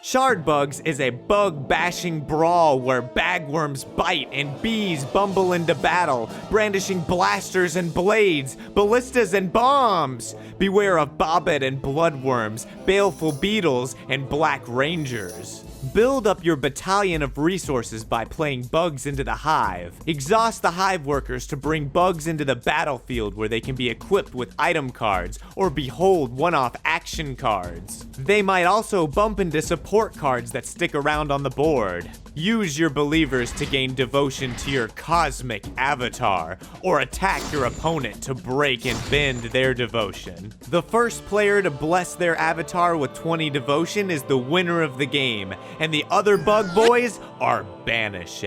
Shard bugs is a bug-bashing brawl where bagworms bite and bees bumble into battle, brandishing blasters and blades, ballistas and bombs. Beware of bobbit and bloodworms, baleful beetles, and black rangers. Build up your battalion of resources by playing bugs into the hive. Exhaust the hive workers to bring bugs into the battlefield where they can be equipped with item cards or behold one-off action cards. They might also bump into support cards that stick around on the board. Use your believers to gain devotion to your cosmic avatar, or attack your opponent to break and bend their devotion. The first player to bless their avatar with 20 devotion is the winner of the game, and the other bug boys are banished.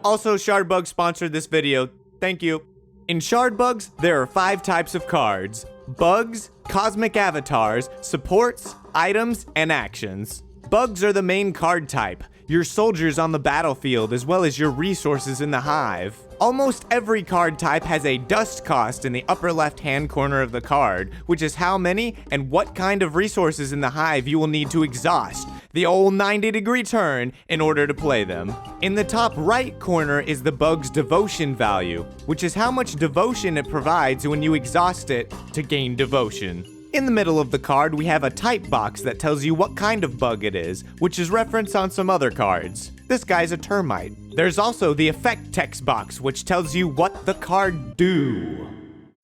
Also, Shardbug sponsored this video. Thank you. In Shardbugs, there are 5 types of cards: bugs, cosmic avatars, supports, items, and actions. Bugs are the main card type, your soldiers on the battlefield as well as your resources in the hive. Almost every card type has a dust cost in the upper left-hand corner of the card, which is how many and what kind of resources in the hive you will need to exhaust, the old 90-degree turn, in order to play them. In the top right corner is the bug's devotion value, which is how much devotion it provides when you exhaust it to gain devotion. In the middle of the card, we have a type box that tells you what kind of bug it is, which is referenced on some other cards. This guy's a termite. There's also the effect text box, which tells you what the card do.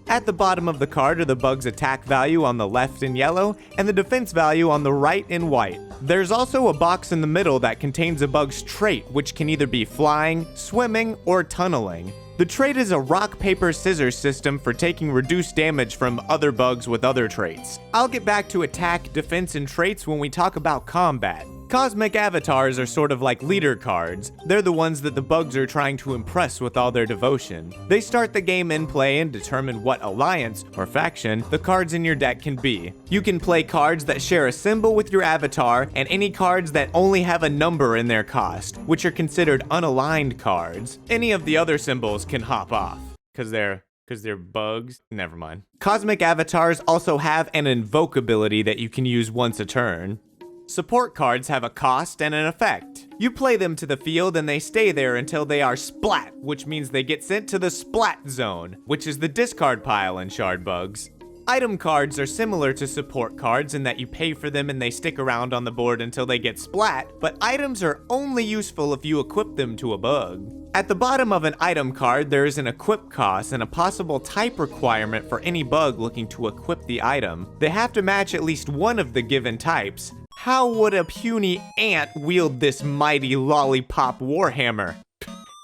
At the bottom of the card are the bug's attack value on the left in yellow, and the defense value on the right in white. There's also a box in the middle that contains a bug's trait, which can either be flying, swimming, or tunneling. The trait is a rock, paper, scissors system for taking reduced damage from other bugs with other traits. I'll get back to attack, defense, and traits when we talk about combat. Cosmic avatars are sort of like leader cards. They're the ones that the bugs are trying to impress with all their devotion. They start the game in play and determine what alliance, or faction, the cards in your deck can be. You can play cards that share a symbol with your avatar, and any cards that only have a number in their cost, which are considered unaligned cards. Any of the other symbols can hop off, because they're bugs? Never mind. Cosmic avatars also have an invoke ability that you can use once a turn. Support cards have a cost and an effect. You play them to the field and they stay there until they are splat, which means they get sent to the splat zone, which is the discard pile in Shardbugs. Item cards are similar to support cards in that you pay for them and they stick around on the board until they get splat, but items are only useful if you equip them to a bug. At the bottom of an item card, there is an equip cost and a possible type requirement for any bug looking to equip the item. They have to match at least one of the given types. How would a puny ant wield this mighty lollipop warhammer?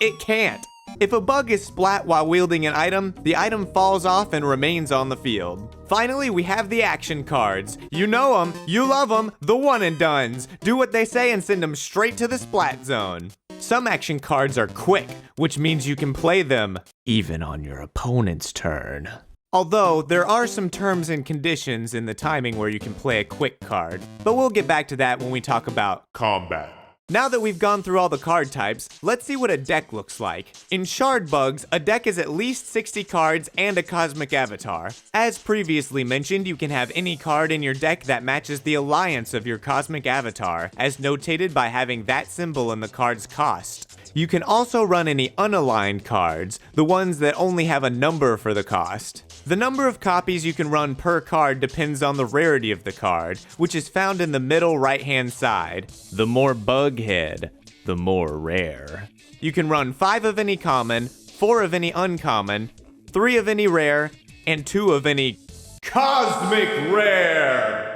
It can't. If a bug is splat while wielding an item, the item falls off and remains on the field. Finally, we have the action cards. You know them, you love them, the one and dones. Do what they say and send them straight to the splat zone. Some action cards are quick, which means you can play them even on your opponent's turn. Although, there are some terms and conditions in the timing where you can play a quick card, but we'll get back to that when we talk about combat. Now that we've gone through all the card types, let's see what a deck looks like. In Shardbugs, a deck is at least 60 cards and a cosmic avatar. As previously mentioned, you can have any card in your deck that matches the alliance of your cosmic avatar, as notated by having that symbol in the card's cost. You can also run any unaligned cards, the ones that only have a number for the cost. The number of copies you can run per card depends on the rarity of the card, which is found in the middle right-hand side. The more bughead, the more rare. You can run 5 of any common, 4 of any uncommon, 3 of any rare, and 2 of any cosmic rare.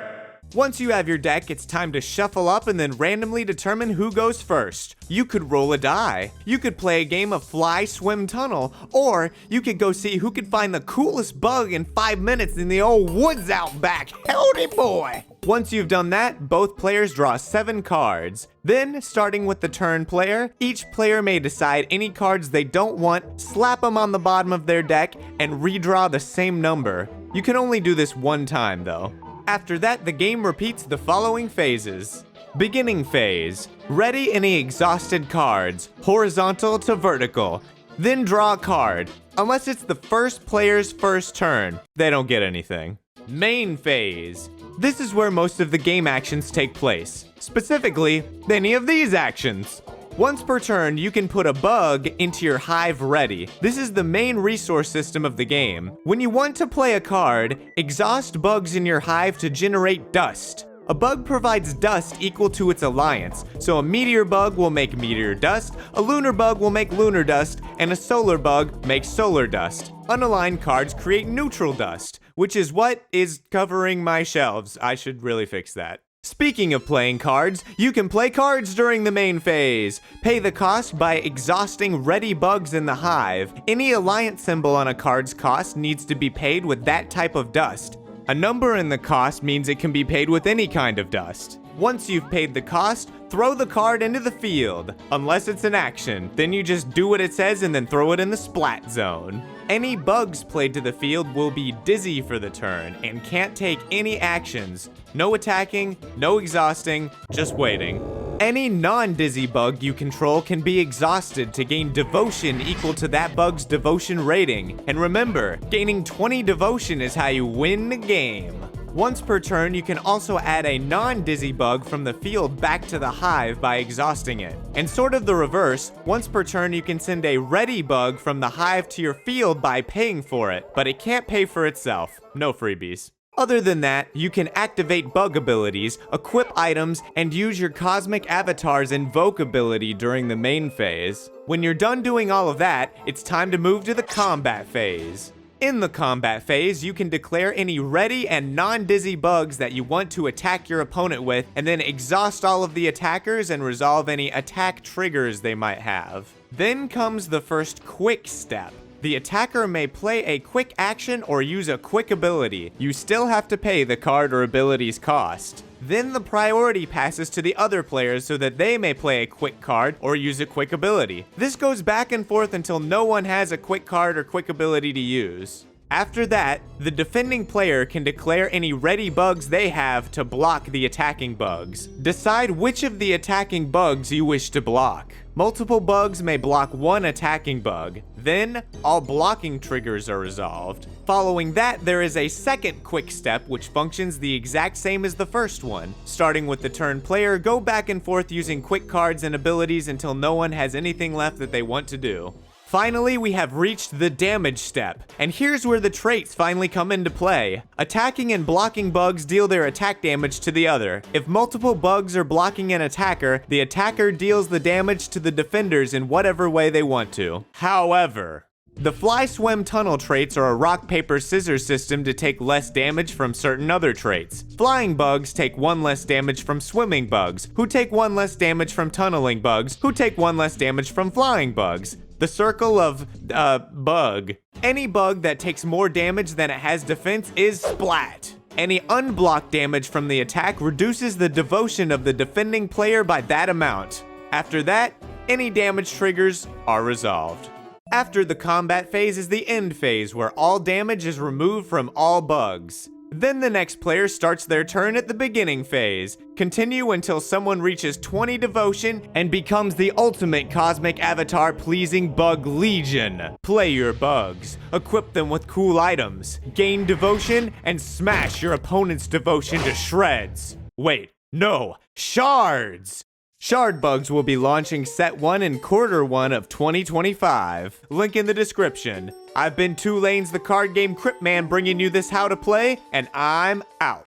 Once you have your deck, it's time to shuffle up and then randomly determine who goes first. You could roll a die. You could play a game of fly, swim, tunnel, or you could go see who could find the coolest bug in 5 minutes in the old woods out back. Howdy boy! Once you've done that, both players draw 7 cards. Then, starting with the turn player, each player may decide any cards they don't want, slap them on the bottom of their deck, and redraw the same number. You can only do this one time though. After that, the game repeats the following phases. Beginning phase. Ready any exhausted cards, horizontal to vertical. Then draw a card. Unless it's the first player's first turn, they don't get anything. Main phase. This is where most of the game actions take place. Specifically, any of these actions. Once per turn, you can put a bug into your hive ready. This is the main resource system of the game. When you want to play a card, exhaust bugs in your hive to generate dust. A bug provides dust equal to its alliance, so a meteor bug will make meteor dust, a lunar bug will make lunar dust, and a solar bug makes solar dust. Unaligned cards create neutral dust, which is what is covering my shelves. I should really fix that. Speaking of playing cards, you can play cards during the main phase. Pay the cost by exhausting ready bugs in the hive. Any alliance symbol on a card's cost needs to be paid with that type of dust. A number in the cost means it can be paid with any kind of dust. Once you've paid the cost, throw the card into the field. Unless it's an action, then you just do what it says and then throw it in the splat zone. Any bugs played to the field will be dizzy for the turn and can't take any actions. No attacking, no exhausting, just waiting. Any non-dizzy bug you control can be exhausted to gain devotion equal to that bug's devotion rating. And remember, gaining 20 devotion is how you win the game. Once per turn, you can also add a non-dizzy bug from the field back to the hive by exhausting it. And sort of the reverse, once per turn you can send a ready bug from the hive to your field by paying for it, but it can't pay for itself. No freebies. Other than that, you can activate bug abilities, equip items, and use your Cosmic Avatar's invoke ability during the main phase. When you're done doing all of that, it's time to move to the combat phase. In the combat phase, you can declare any ready and non-dizzy bugs that you want to attack your opponent with, and then exhaust all of the attackers and resolve any attack triggers they might have. Then comes the first quick step. The attacker may play a quick action or use a quick ability. You still have to pay the card or ability's cost. Then the priority passes to the other players so that they may play a quick card or use a quick ability. This goes back and forth until no one has a quick card or quick ability to use. After that, the defending player can declare any ready bugs they have to block the attacking bugs. Decide which of the attacking bugs you wish to block. Multiple bugs may block one attacking bug. Then, all blocking triggers are resolved. Following that, there is a second quick step which functions the exact same as the first one. Starting with the turn player, go back and forth using quick cards and abilities until no one has anything left that they want to do. Finally, we have reached the damage step, and here's where the traits finally come into play. Attacking and blocking bugs deal their attack damage to the other. If multiple bugs are blocking an attacker, the attacker deals the damage to the defenders in whatever way they want to. However, the fly, swim, tunnel traits are a rock, paper, scissors system to take less damage from certain other traits. Flying bugs take 1 less damage from swimming bugs, who take 1 less damage from tunneling bugs, who take 1 less damage from flying bugs. The circle of, bug. Any bug that takes more damage than it has defense is splat. Any unblocked damage from the attack reduces the devotion of the defending player by that amount. After that, any damage triggers are resolved. After the combat phase is the end phase, where all damage is removed from all bugs. Then the next player starts their turn at the beginning phase. Continue until someone reaches 20 devotion and becomes the ultimate Cosmic Avatar pleasing bug legion. Play your bugs, equip them with cool items, gain devotion, and smash your opponent's devotion to shreds. Wait, no, shards! Shard bugs will be launching set 1 in Q1 of 2025. Link in the description. I've been 2 Lanes the Card Game Crypt Man bringing you this how to play, and I'm out.